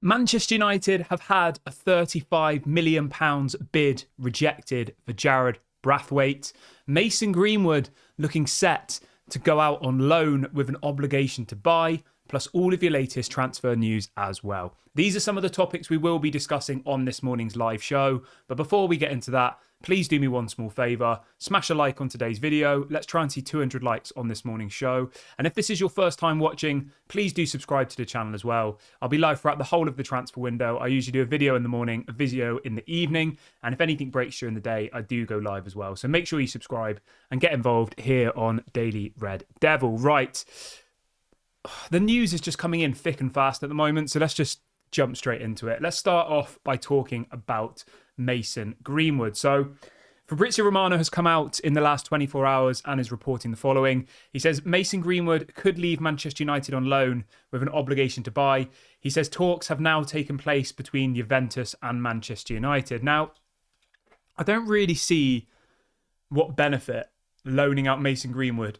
Manchester United have had a £35 million bid rejected for Jared Brathwaite. Mason Greenwood looking set to go out on loan with an obligation to buy, plus all of your latest transfer news as well. These are some of the topics we will be discussing on this morning's live show. But before we get into that, please do me one small favour. Smash a like on today's video. Let's try and see 200 likes on this morning's show. And if this is your first time watching, please do subscribe to the channel as well. I'll be live throughout the whole of the transfer window. I usually do a video in the morning, a video in the evening. And if anything breaks during the day, I do go live as well. So make sure you subscribe and get involved here on Daily Red Devil. Right. The news is just coming in thick and fast at the moment. So let's just jump straight into it. Let's start off by talking about Mason Greenwood. So Fabrizio Romano has come out in the last 24 hours and is reporting the following. He says Mason Greenwood could leave Manchester United on loan with an obligation to buy. He says talks have now taken place between Juventus and Manchester United. Now, I don't really see what benefit loaning out Mason Greenwood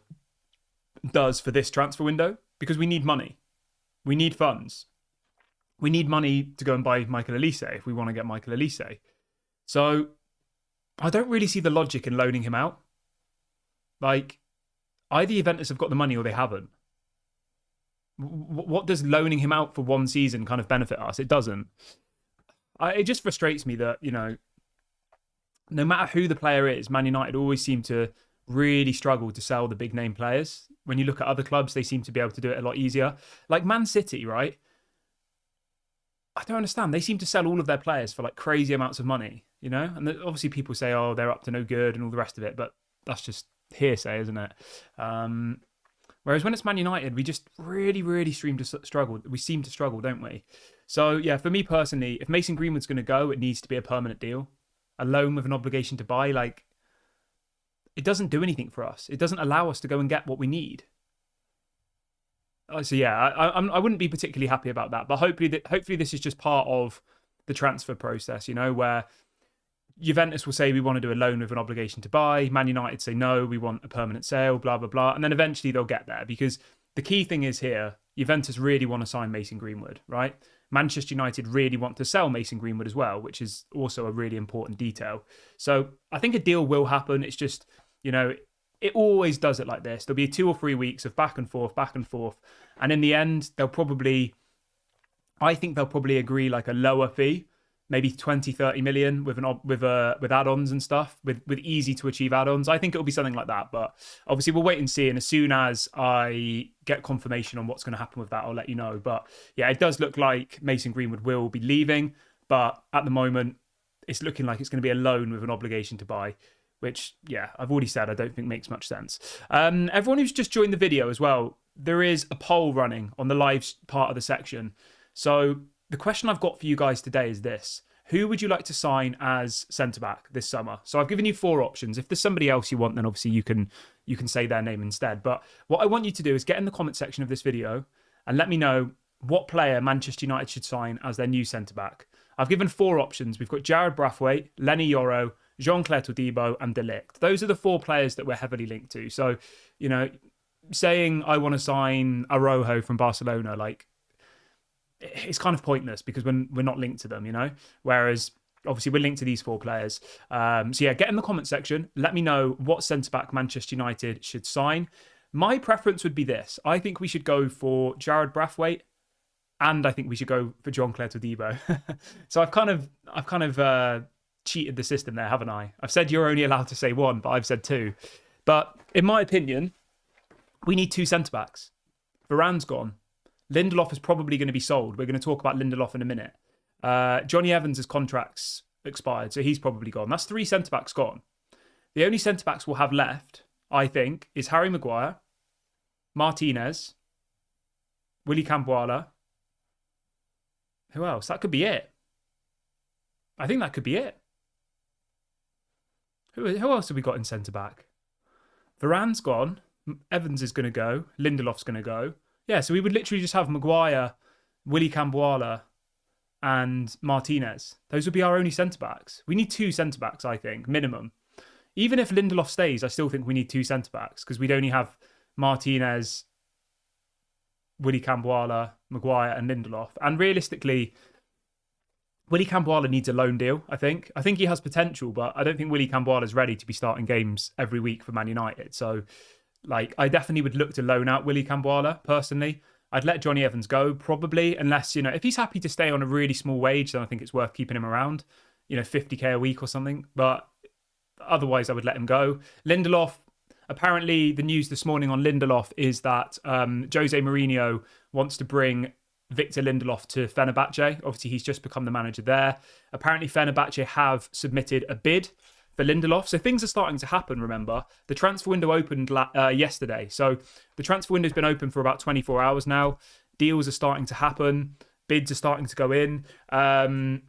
does for this transfer window, because we need money. We need funds. We need money to go and buy Michael Olise if we want to get Michael Olise. So I don't really see the logic in loaning him out. Like, either Juventus have got the money or they haven't. What does loaning him out for one season kind of benefit us? It doesn't. It just frustrates me that, you know, no matter who the player is, Man United always seem to really struggle to sell the big name players. When you look at other clubs, they seem to be able to do it a lot easier. Like Man City, right? I don't understand. They seem to sell all of their players for like crazy amounts of money, you know? And obviously people say, oh, they're up to no good and all the rest of it, but that's just hearsay, isn't it? Whereas when it's Man United, we just really seem to struggle. We seem to struggle, don't we? So yeah, for me personally, if Mason Greenwood's going to go, it needs to be a permanent deal. A loan with an obligation to buy, like, it doesn't do anything for us. It doesn't allow us to go and get what we need. So yeah, I wouldn't be particularly happy about that. But hopefully this is just part of the transfer process, you know, where Juventus will say we want to do a loan with an obligation to buy. Man United say no, we want a permanent sale, blah, blah, blah. And then eventually they'll get there, because the key thing is here, Juventus really want to sign Mason Greenwood, right? Manchester United really want to sell Mason Greenwood as well, which is also a really important detail. So I think a deal will happen. It's just, you know, it always does it like this. There'll be 2 or 3 weeks of back and forth. And in the end, I think they'll probably agree like a lower fee, maybe 20, 30 million with add-ons and stuff, with easy to achieve add-ons. I think it'll be something like that. But obviously we'll wait and see. And as soon as I get confirmation on what's going to happen with that, I'll let you know. But yeah, it does look like Mason Greenwood will be leaving. But at the moment, it's looking like it's going to be a loan with an obligation to buy, which, yeah, I've already said I don't think makes much sense. Everyone who's just joined the video as well, there is a poll running on the live part of the section. So the question I've got for you guys today is this. Who would you like to sign as centre-back this summer? So I've given you 4 options. If there's somebody else you want, then obviously you can say their name instead. But what I want you to do is get in the comment section of this video and let me know what player Manchester United should sign as their new centre-back. I've given 4 options. We've got Jared Brathwaite, Lenny Yoro, Jean-Claire Todibo and De Ligt. Those are the 4 players that we're heavily linked to. So, you know, saying I want to sign Araujo from Barcelona, like, it's kind of pointless because we're not linked to them, you know? Whereas, obviously, we're linked to these 4 players. So, yeah, get in the comment section. Let me know what centre-back Manchester United should sign. My preference would be this. I think we should go for Jared Brathwaite, and I think we should go for Jean-Claire Todibo. So I've kind of cheated the system there, haven't I? I've said you're only allowed to say 1, but I've said 2. But in my opinion, we need 2 centre-backs. Varane's gone. Lindelof is probably going to be sold. We're going to talk about Lindelof in a minute. Johnny Evans' contract's expired, so he's probably gone. That's 3 centre-backs gone. The only centre-backs we'll have left, I think, is Harry Maguire, Martinez, Willy Cambuala. Who else? That could be it. I think that could be it. Who else have we got in centre-back? Varane's gone. Evans is going to go. Lindelof's going to go. Yeah, so we would literally just have Maguire, Willy Cambuala, and Martinez. Those would be our only centre-backs. We need 2 centre-backs, I think, minimum. Even if Lindelof stays, I still think we need 2 centre-backs because we'd only have Martinez, Willy Camboala, Maguire, and Lindelof. And realistically, Willy Camboala needs a loan deal, I think. I think he has potential, but I don't think Willy Camboala is ready to be starting games every week for Man United. So, like, I definitely would look to loan out Willy Camboala, personally. I'd let Johnny Evans go, probably, unless, you know, if he's happy to stay on a really small wage, then I think it's worth keeping him around, you know, 50k a week or something. But otherwise, I would let him go. Lindelof, apparently the news this morning on Lindelof is that Jose Mourinho wants to bring Victor Lindelof to Fenerbahce. Obviously, he's just become the manager there. Apparently, Fenerbahce have submitted a bid for Lindelof. So things are starting to happen, remember. The transfer window opened yesterday. So the transfer window's been open for about 24 hours now. Deals are starting to happen. Bids are starting to go in. And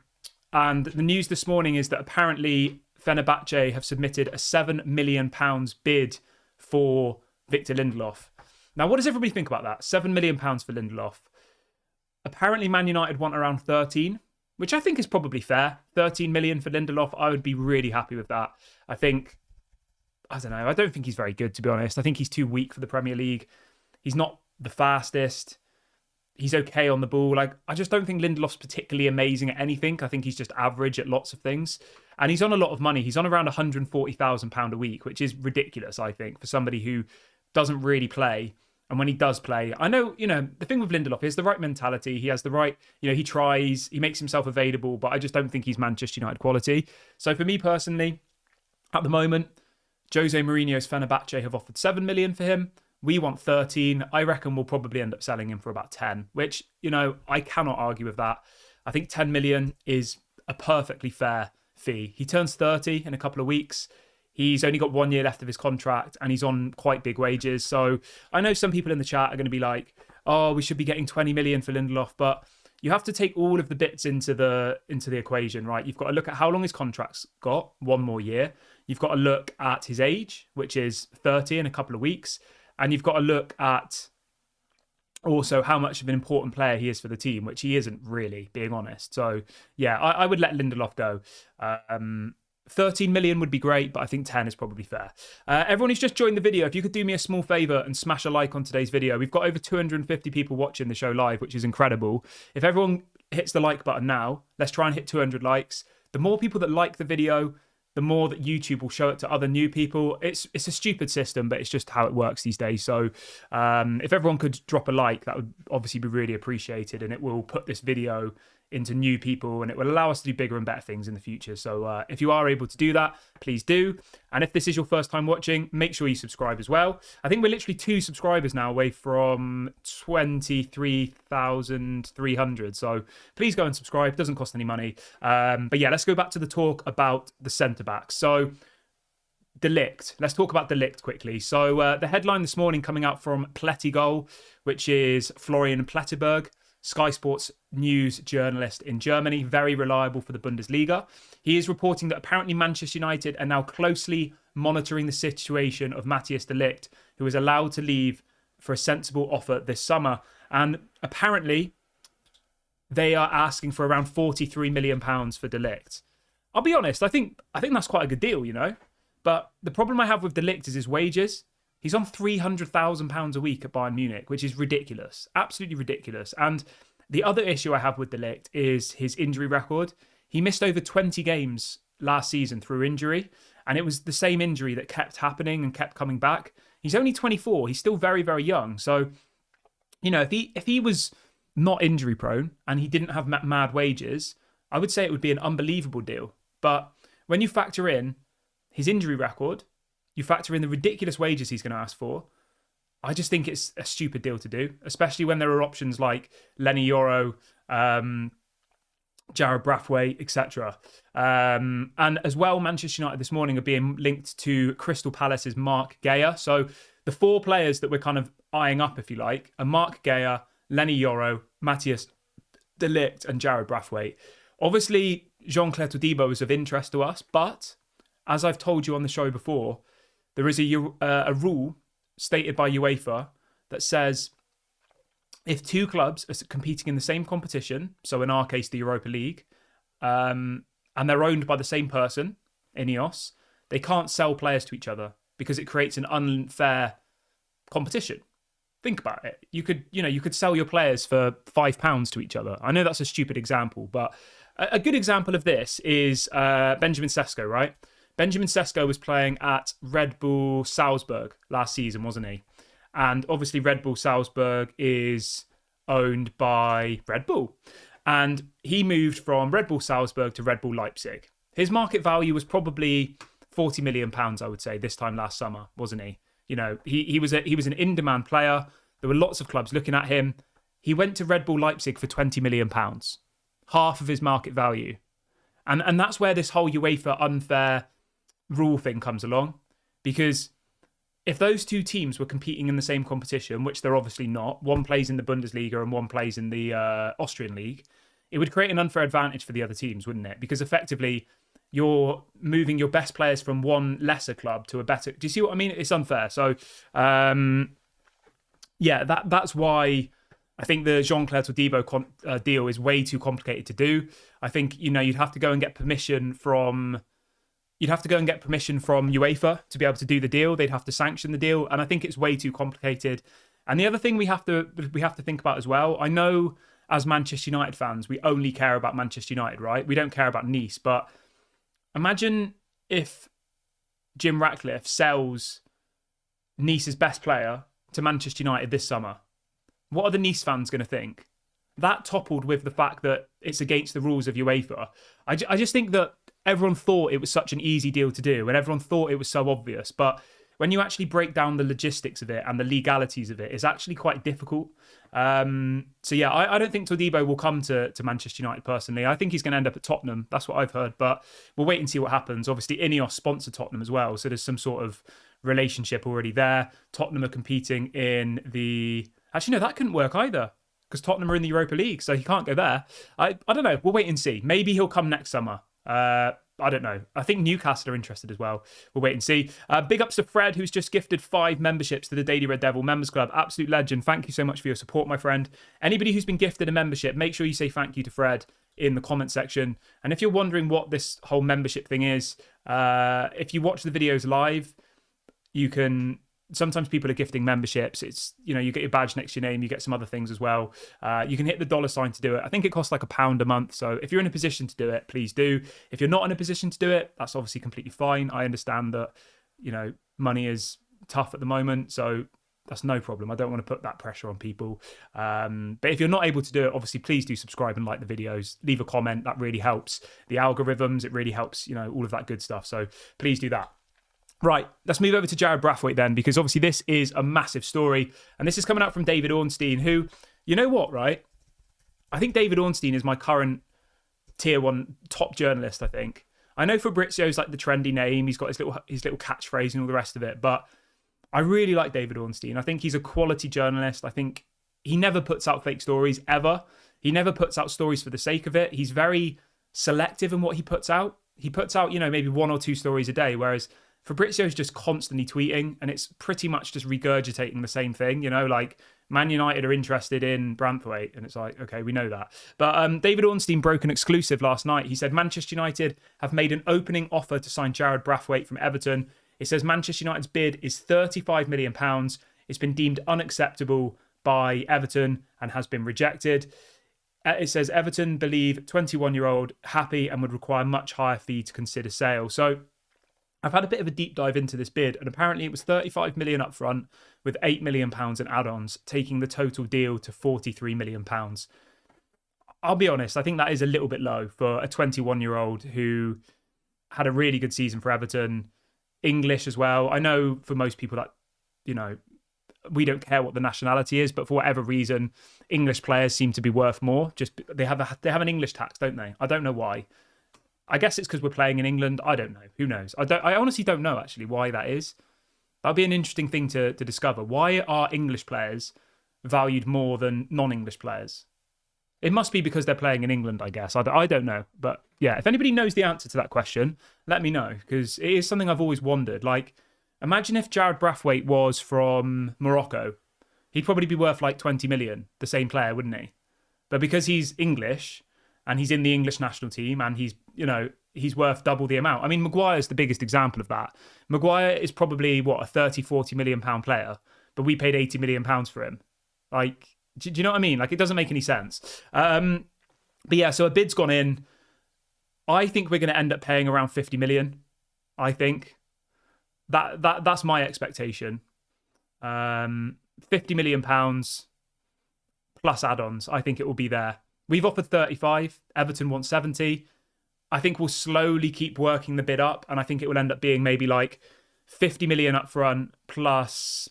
the news this morning is that apparently Fenerbahce have submitted a £7 million bid for Victor Lindelof. Now, what does everybody think about that? £7 million for Lindelof. Apparently, Man United want around 13, which I think is probably fair. 13 million for Lindelof, I would be really happy with that. I don't think he's very good, to be honest. I think he's too weak for the Premier League. He's not the fastest. He's okay on the ball. Like, I just don't think Lindelof's particularly amazing at anything. I think he's just average at lots of things. And he's on a lot of money. He's on around £140,000 a week, which is ridiculous, I think, for somebody who doesn't really play. And when he does play, I know, you know, the thing with Lindelof is the right mentality. He has the right, you know, he tries, he makes himself available, but I just don't think he's Manchester United quality. So for me personally, at the moment, Jose Mourinho's Fenerbahce have offered 7 million for him. We want 13. I reckon we'll probably end up selling him for about 10, which, you know, I cannot argue with that. I think 10 million is a perfectly fair fee. He turns 30 in a couple of weeks. He's only got 1 year left of his contract and he's on quite big wages. So I know some people in the chat are going to be like, oh, we should be getting 20 million for Lindelof, but you have to take all of the bits into the equation, right? You've got to look at how long his contract's got, 1 more year. You've got to look at his age, which is 30 in a couple of weeks. And you've got to look at also how much of an important player he is for the team, which he isn't really, being honest. So yeah, I would let Lindelof go. 13 million would be great, but I think 10 is probably fair. Everyone who's just joined the video, if you could do me a small favour and smash a like on today's video. We've got over 250 people watching the show live, which is incredible. If everyone hits the like button now, let's try and hit 200 likes. The more people that like the video, the more that YouTube will show it to other new people. It's a stupid system, but it's just how it works these days. So if everyone could drop a like, that would obviously be really appreciated, and it will put this video into new people and it will allow us to do bigger and better things in the future. So if you are able to do that, please do. And if this is your first time watching, make sure you subscribe as well. I think we're literally 2 subscribers now away from 23,300. So please go and subscribe. It doesn't cost any money. But yeah, let's go back to the talk about the centre-backs. So De Ligt. Let's talk about De Ligt quickly. So the headline this morning coming out from Plättigol, which is Florian Plettenberg, Sky Sports news journalist in Germany, very reliable for the Bundesliga. He is reporting that apparently Manchester United are now closely monitoring the situation of Matthijs de Ligt, who is allowed to leave for a sensible offer this summer. And apparently they are asking for around £43 million for de Ligt. I'll be honest, I think that's quite a good deal, you know. But the problem I have with de Ligt is his wages. He's on £300,000 a week at Bayern Munich, which is ridiculous. Absolutely ridiculous. And the other issue I have with De Ligt is his injury record. He missed over 20 games last season through injury, and it was the same injury that kept happening and kept coming back. He's only 24. He's still very, very young. So, you know, if he was not injury prone and he didn't have mad wages, I would say it would be an unbelievable deal. But when you factor in his injury record, you factor in the ridiculous wages he's going to ask for, I just think it's a stupid deal to do, especially when there are options like Lenny Yoro, Jared Brathwaite, etc. And as well, Manchester United this morning are being linked to Crystal Palace's Mark Gea. So the 4 players that we're kind of eyeing up, if you like, are Mark Gea, Lenny Yoro, Matthijs de Ligt, and Jared Brathwaite. Obviously, Jean-Claire Todibo is of interest to us, but as I've told you on the show before, there is a rule stated by UEFA that says if 2 clubs are competing in the same competition, so in our case the Europa League, and they're owned by the same person, Ineos, they can't sell players to each other because it creates an unfair competition. think about it. You could sell your players for £5 to each other. I know that's a stupid example, but a good example of this is Benjamin Sesko, right? Benjamin Sesko was playing at Red Bull Salzburg last season, wasn't he? And obviously Red Bull Salzburg is owned by Red Bull. And he moved from Red Bull Salzburg to Red Bull Leipzig. His market value was probably £40 million, I would say, this time last summer, wasn't he? You know, he was an in-demand player. There were lots of clubs looking at him. He went to Red Bull Leipzig for £20 million, half of his market value. And that's where this whole UEFA unfair rule thing comes along. Because if those two teams were competing in the same competition, which they're obviously not, one plays in the Bundesliga and one plays in the Austrian league, it would create an unfair advantage for the other teams, wouldn't it? Because effectively, you're moving your best players from one lesser club to a better. Do you see what I mean? It's unfair. So, that's why I think the Jean-Claire Todibo deal is way too complicated to do. I think, you'd have to go and get permission from UEFA to be able to do the deal. They'd have to sanction the deal, and I think it's way too complicated. And the other thing we have to think about as well. I know as Manchester United fans, we only care about Manchester United, right? We don't care about Nice, but imagine if Jim Ratcliffe sells Nice's best player to Manchester United this summer. What are the Nice fans going to think? That toppled with the fact that it's against the rules of UEFA. I just think that everyone thought it was such an easy deal to do and everyone thought it was so obvious. But when you actually break down the logistics of it and the legalities of it, it's actually quite difficult. I don't think Todibo will come to Manchester United personally. I think he's going to end up at Tottenham. That's what I've heard. But we'll wait and see what happens. Obviously, Ineos sponsor Tottenham as well. So there's some sort of relationship already there. Tottenham are competing in the... Actually, no, that couldn't work either because Tottenham are in the Europa League. So he can't go there. I don't know. We'll wait and see. Maybe he'll come next summer. I don't know. I think Newcastle are interested as well. We'll wait and see. Big ups to Fred, who's just gifted 5 memberships to the Daily Red Devil Members Club. Absolute legend. Thank you so much for your support, my friend. Anybody who's been gifted a membership, make sure you say thank you to Fred in the comment section. And if you're wondering what this whole membership thing is, if you watch the videos live, you can... Sometimes people are gifting memberships. It's, you get your badge next to your name. You get some other things as well. You can hit the $ to do it. I think it costs like £1 a month. So if you're in a position to do it, please do. If you're not in a position to do it, that's obviously completely fine. I understand that, money is tough at the moment. So that's no problem. I don't want to put that pressure on people. But if you're not able to do it, obviously, please do subscribe and like the videos. Leave a comment. That really helps the algorithms. It really helps, all of that good stuff. So please do that. Right, let's move over to Jarrad Brathwaite then, because obviously this is a massive story. And this is coming out from David Ornstein, who, you know what, right? I think David Ornstein is my current tier 1 top journalist, I think. I know Fabrizio's like the trendy name. He's got his little catchphrase and all the rest of it. But I really like David Ornstein. I think he's a quality journalist. I think he never puts out fake stories, ever. He never puts out stories for the sake of it. He's very selective in what he puts out. He puts out, maybe 1 or 2 stories a day, whereas Fabrizio's just constantly tweeting and it's pretty much just regurgitating the same thing, like Man United are interested in Branthwaite and it's like, okay, we know that. But David Ornstein broke an exclusive last night. He said Manchester United have made an opening offer to sign Jarrad Brathwaite from Everton. It says Manchester United's bid is £35 million. It's been deemed unacceptable by Everton and has been rejected. It says Everton believe 21-year-old happy and would require much higher fee to consider sale. So I've had a bit of a deep dive into this bid, and apparently it was £35 million up front with £8 million in add-ons, taking the total deal to £43 million. I'll be honest, I think that is a little bit low for a 21-year-old who had a really good season for Everton, English as well. I know for most people that, we don't care what the nationality is, but for whatever reason, English players seem to be worth more. Just they have an English tax, don't they? I don't know why. I guess it's because we're playing in England. I don't know. Who knows? I honestly don't know actually why that is. That'll be an interesting thing to discover. Why are English players valued more than non-English players? It must be because they're playing in England, I guess. I don't know. But yeah, if anybody knows the answer to that question, let me know, because it is something I've always wondered. Like, imagine if Jarrad Brathwaite was from Morocco. He'd probably be worth like 20 million, the same player, wouldn't he? But because he's English and he's in the English national team and he's worth double the amount. I mean, Maguire's the biggest example of that. Maguire is probably, a 30, 40 million pound player. but we paid £80 million for him. Like, do you know what I mean? Like, it doesn't make any sense. But yeah, so a bid's gone in. I think we're going to end up paying around 50 million. I think that's my expectation. 50 million pounds plus add-ons. I think it will be there. We've offered 35. Everton wants 70. I think we'll slowly keep working the bid up, and I think it will end up being maybe like 50 million up front plus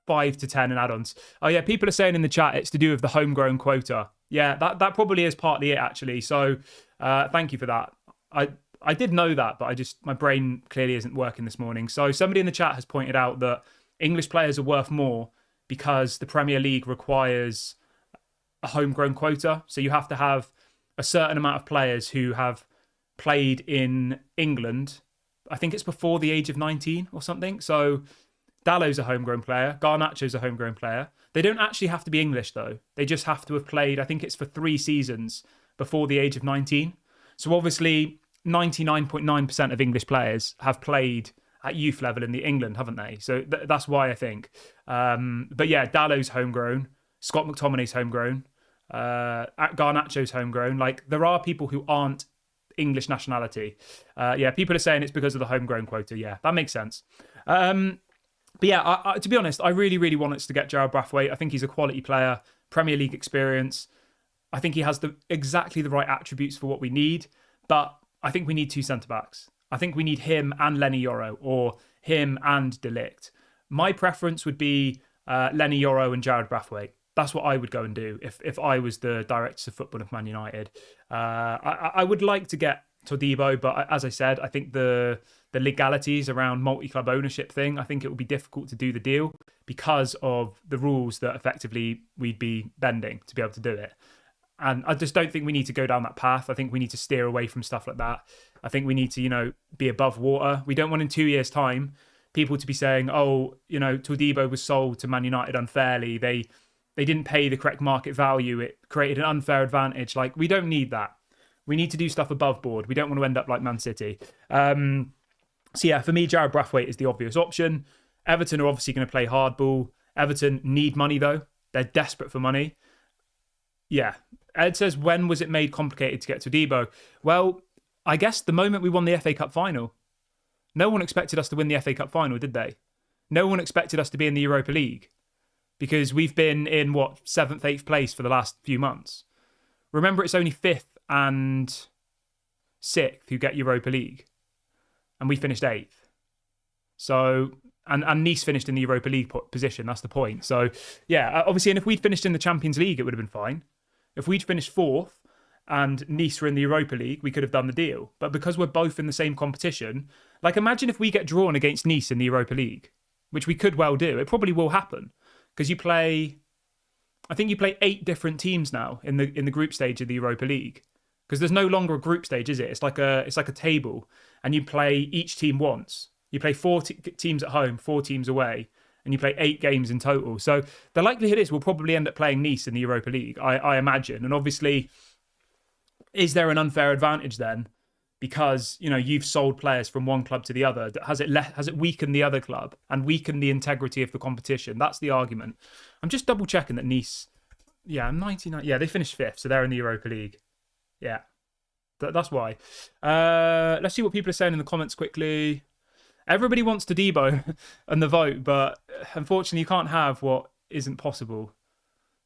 5 to 10 in add-ons. Oh yeah, people are saying in the chat it's to do with the homegrown quota. Yeah, that probably is partly it actually. So thank you for that. I did know that, but my brain clearly isn't working this morning. So somebody in the chat has pointed out that English players are worth more because the Premier League requires a homegrown quota. So you have to have a certain amount of players who have played in England. I think it's before the age of 19 or something. So Dallow's a homegrown player. Garnacho's a homegrown player. They don't actually have to be English though. They just have to have played, I think it's for 3 seasons before the age of 19. So obviously 99.9% of English players have played at youth level in the England, haven't they? So that's why I think. But yeah, Dallow's homegrown. Scott McTominay's homegrown. Garnacho's homegrown. Like, there are people who aren't English nationality. Yeah, people are saying it's because of the homegrown quota. Yeah, that makes sense. But yeah, to be honest, I really, really want us to get Jarrad Brathwaite. I think he's a quality player, Premier League experience. I think he has exactly the right attributes for what we need. But I think we need 2 centre-backs. I think we need him and Lenny Yoro, or him and De Ligt. My preference would be Lenny Yoro and Jarrad Brathwaite. That's what I would go and do if I was the directors of football of Man United. I would like to get Todibo, but as I said, I think the legalities around multi-club ownership thing, I think it would be difficult to do the deal because of the rules that effectively we'd be bending to be able to do it. And I just don't think we need to go down that path. I think we need to steer away from stuff like that. I think we need to, be above water. We don't want in 2 years' time people to be saying, oh, Todibo was sold to Man United unfairly. They didn't pay the correct market value. It created an unfair advantage. Like, we don't need that. We need to do stuff above board. We don't want to end up like Man City. So yeah, for me, Jarrad Brathwaite is the obvious option. Everton are obviously going to play hardball. Everton need money though. They're desperate for money. Yeah. Ed says, when was it made complicated to get Todibo? Well, I guess the moment we won the FA Cup final. No one expected us to win the FA Cup final, did they? No one expected us to be in the Europa League. Because we've been in, 7th, 8th place for the last few months. Remember, it's only 5th and 6th who get Europa League. And we finished 8th. So, and Nice finished in the Europa League position, that's the point. So, yeah, obviously, and if we'd finished in the Champions League, it would have been fine. If we'd finished 4th and Nice were in the Europa League, we could have done the deal. But because we're both in the same competition, like, imagine if we get drawn against Nice in the Europa League, which we could well do. It probably will happen. Because I think you play 8 different teams now in the group stage of the Europa League. Because there's no longer a group stage, is it? It's like a table, and you play each team once. You play 4 teams at home, 4 teams away, and you play 8 games in total. So the likelihood is we'll probably end up playing Nice in the Europa League, I imagine. And obviously, is there an unfair advantage then? Because, you've sold players from one club to the other. Has it weakened the other club and weakened the integrity of the competition? That's the argument. I'm just double checking that Nice, 99. Yeah, they finished 5th, so they're in the Europa League. Yeah, that's why. Let's see what people are saying in the comments quickly. Everybody wants Todibo and the vote, but unfortunately you can't have what isn't possible.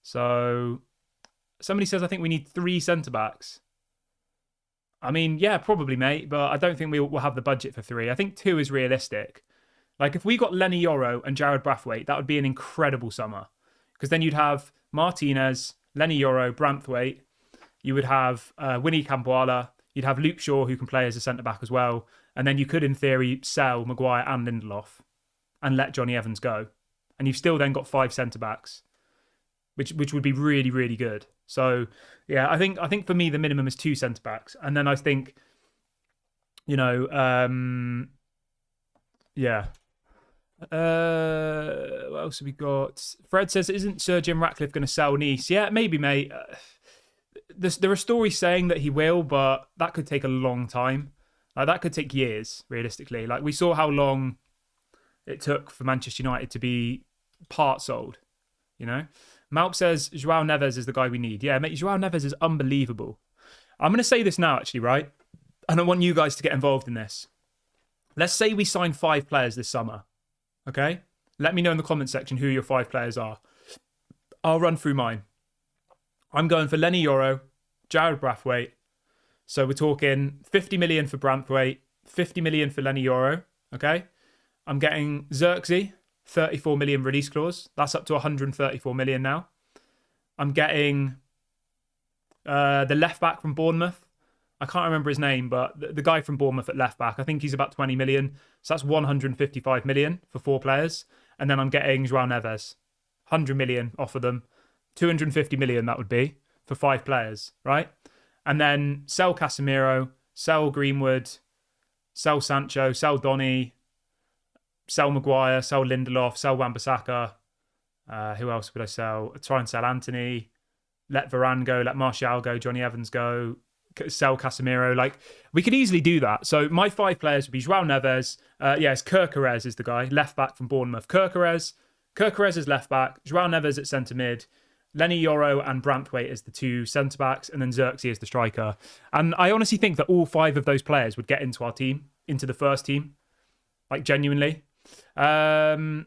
So somebody says, I think we need 3 centre-backs. I mean, yeah, probably, mate, but I don't think we'll have the budget for 3. I think 2 is realistic. Like, if we got Lenny Yoro and Jarrad Brathwaite, that would be an incredible summer. Because then you'd have Martinez, Lenny Yoro, Branthwaite. You would have Winnie Kampuala. You'd have Luke Shaw, who can play as a centre-back as well. And then you could, in theory, sell Maguire and Lindelof and let Johnny Evans go. And you've still then got 5 centre-backs, which would be really, really good. So, yeah, I think for me, the minimum is 2 centre-backs. And then I think, yeah. What else have we got? Fred says, isn't Sir Jim Ratcliffe going to sell Nice? Yeah, maybe, mate. There are stories saying that he will, but that could take a long time. Like, that could take years, realistically. Like, we saw how long it took for Manchester United to be part sold, you know? Malp says Joao Neves is the guy we need. Yeah, mate, Joao Neves is unbelievable. I'm going to say this now, actually, right? And I want you guys to get involved in this. Let's say we sign 5 players this summer, okay? Let me know in the comment section who your 5 players are. I'll run through mine. I'm going for Lenny Yoro, Jared Brathwaite. So we're talking 50 million for Branthwaite, 50 million for Lenny Yoro, okay? I'm getting Xerxes, 34 million release clause. That's up to 134 million now. I'm getting the left back from Bournemouth. I can't remember his name, but the guy from Bournemouth at left back, I think he's about 20 million. So that's 155 million for 4 players. And then I'm getting Joao Neves, 100 million off of them. 250 million that would be for 5 players, right? And then sell Casemiro, sell Greenwood, sell Sancho, sell Donny, sell Maguire, sell Lindelof, sell Wan-Bissaka. Who else would I sell? Try and sell Anthony. Let Varane go, let Martial go, Johnny Evans go, sell Casemiro. Like, we could easily do that. So my 5 players would be Joao Neves. It's Kerkeres is the guy, left back from Bournemouth. Kerkeres is left back. Joao Neves at centre mid. Lenny Yoro and Branthwaite as the 2 centre backs, and then Xerxes as the striker. And I honestly think that all 5 of those players would get into our team, into the first team, like genuinely. Akash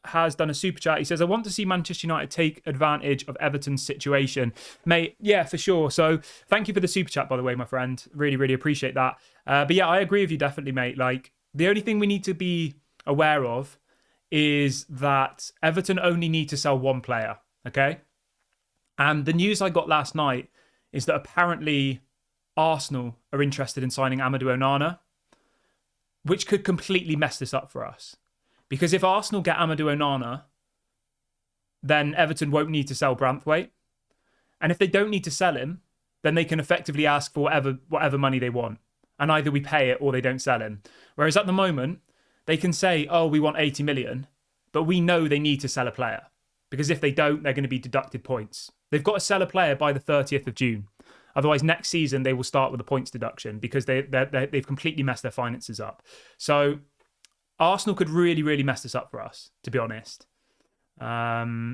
has done a super chat. He says, I want to see Manchester United take advantage of Everton's situation. Mate, yeah, for sure. So thank you for the super chat, by the way, my friend. Really, really appreciate that. But yeah, I agree with you definitely, mate. Like, the only thing we need to be aware of is that Everton only need to sell 1 player, okay? And the news I got last night is that apparently Arsenal are interested in signing Amadou Onana, which could completely mess this up for us. Because if Arsenal get Amadou Onana, then Everton won't need to sell Branthwaite. And if they don't need to sell him, then they can effectively ask for whatever money they want. And either we pay it or they don't sell him. Whereas at the moment, they can say, oh, we want 80 million, but we know they need to sell a player. Because if they don't, they're going to be deducted points. They've got to sell a player by the 30th of June. Otherwise, next season, they will start with a points deduction because they've completely messed their finances up. So Arsenal could really, really mess this up for us, to be honest. But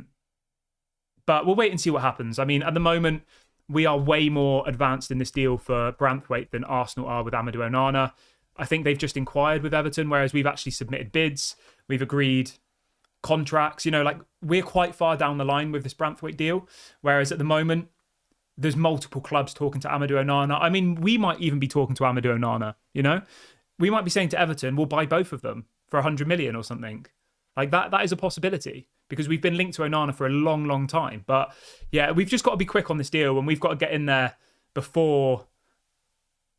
we'll wait and see what happens. I mean, at the moment, we are way more advanced in this deal for Branthwaite than Arsenal are with Amadou Onana. I think they've just inquired with Everton, whereas we've actually submitted bids. We've agreed contracts. You know, like, we're quite far down the line with this Branthwaite deal, whereas at the moment, there's multiple clubs talking to Amadou Onana. I mean, we might even be talking to Amadou Onana, you know? We might be saying to Everton, we'll buy both of them for 100 million or something. Like, that is a possibility because we've been linked to Onana for a long, long time. But yeah, we've just got to be quick on this deal and we've got to get in there before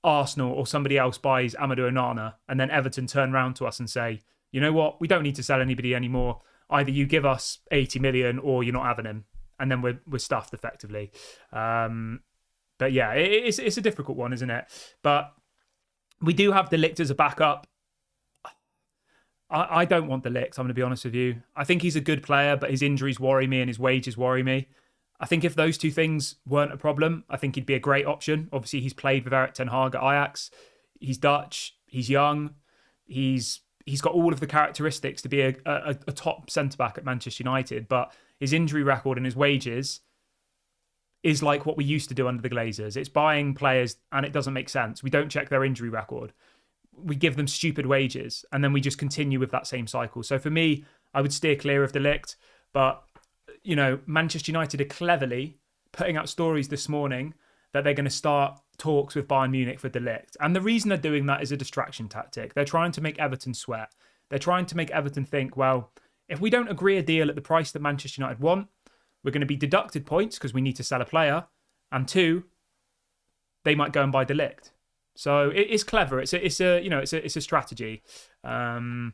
Arsenal or somebody else buys Amadou Onana and then Everton turn around to us and say, you know what, we don't need to sell anybody anymore. Either you give us 80 million or you're not having him. And then we're stuffed effectively. But yeah, it's a difficult one, isn't it? But we do have De Ligt as a backup. I don't want De Ligt, I'm going to be honest with you. I think he's a good player, but his injuries worry me and his wages worry me. I think if those 2 things weren't a problem, I think he'd be a great option. Obviously, he's played with Erik ten Hag at Ajax. He's Dutch. He's young. He's got all of the characteristics to be a top centre-back at Manchester United, but his injury record and his wages is like what we used to do under the Glazers. It's buying players and it doesn't make sense. We don't check their injury record. We give them stupid wages and then we just continue with that same cycle. So for me, I would steer clear of De Ligt. But, you know, Manchester United are cleverly putting out stories this morning that they're going to start talks with Bayern Munich for De Ligt. And the reason they're doing that is a distraction tactic. They're trying to make Everton sweat. They're trying to make Everton think, well, if we don't agree a deal at the price that Manchester United want, we're going to be deducted points because we need to sell a player. And 2, they might go and buy De Ligt. So it's clever. It's a strategy. Fred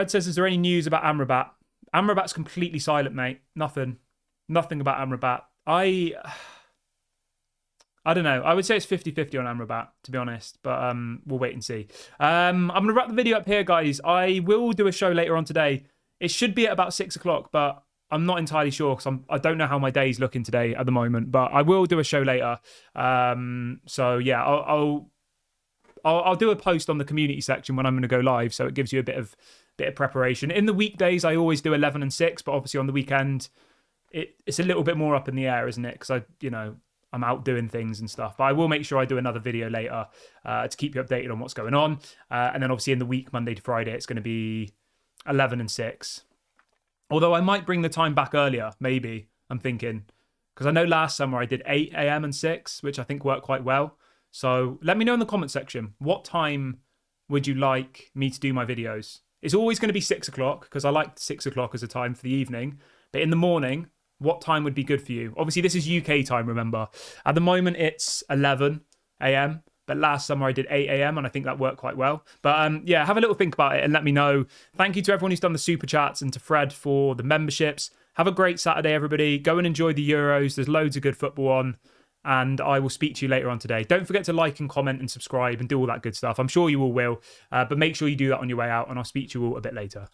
says, is there any news about Amrabat? Amrabat's completely silent, mate. Nothing about Amrabat. I don't know. I would say it's 50-50 on Amrabat, to be honest. But we'll wait and see. I'm going to wrap the video up here, guys. I will do a show later on today. It should be at about 6 o'clock, but I'm not entirely sure because I don't know how my day's looking today at the moment. But I will do a show later. So yeah, I'll do a post on the community section when I'm going to go live, so it gives you a bit of bit of preparation. In the weekdays, I always do 11 and 6, but obviously on the weekend, it's a little bit more up in the air, isn't it? Because I'm out doing things and stuff. But I will make sure I do another video later to keep you updated on what's going on. And then obviously in the week, Monday to Friday, it's going to be 11 and 6. Although I might bring the time back earlier, maybe, I'm thinking. Because I know last summer I did 8 a.m. and 6, which I think worked quite well. So let me know in the comment section, what time would you like me to do my videos? It's always going to be 6 o'clock, because I like 6 o'clock as a time for the evening. But in the morning, what time would be good for you? Obviously, this is UK time, remember. At the moment, it's 11 a.m., but last summer I did 8 a.m. and I think that worked quite well. But yeah, have a little think about it and let me know. Thank you to everyone who's done the super chats and to Fred for the memberships. Have a great Saturday, everybody. Go and enjoy the Euros. There's loads of good football on. And I will speak to you later on today. Don't forget to like and comment and subscribe and do all that good stuff. I'm sure you all will. But make sure you do that on your way out. And I'll speak to you all a bit later.